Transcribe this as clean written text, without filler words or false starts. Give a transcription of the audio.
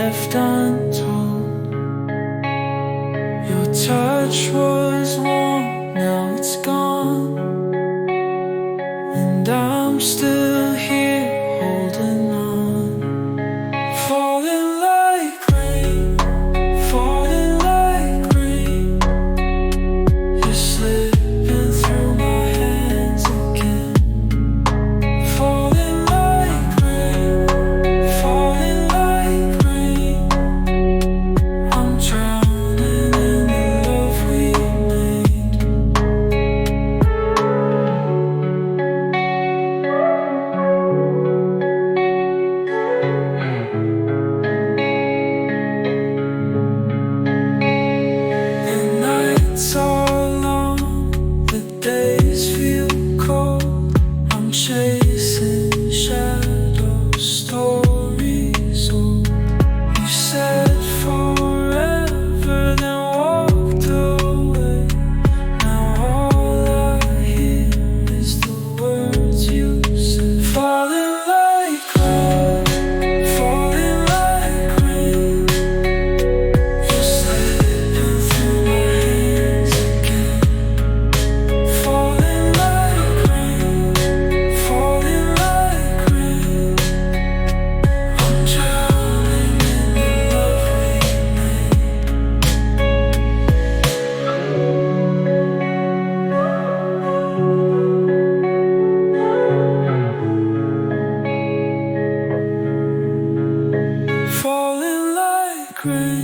left untold. Your touch was warm, now it's gone, and I'm still here holding on. Falling like rain, falling like rain. You're slipping through my hands again. Falling like rain, falling like rain. I'm drowning in the love we made. The nights are long, the days feel cold. I'm chasing shadows, stories old. You said forever, then walked away. Now all I hear is the words you said. Falling like rain, falling like rain. You're slipping through my hands again. Falling like rain, falling like rain. I'm drowning in the love we made. Falling like rain.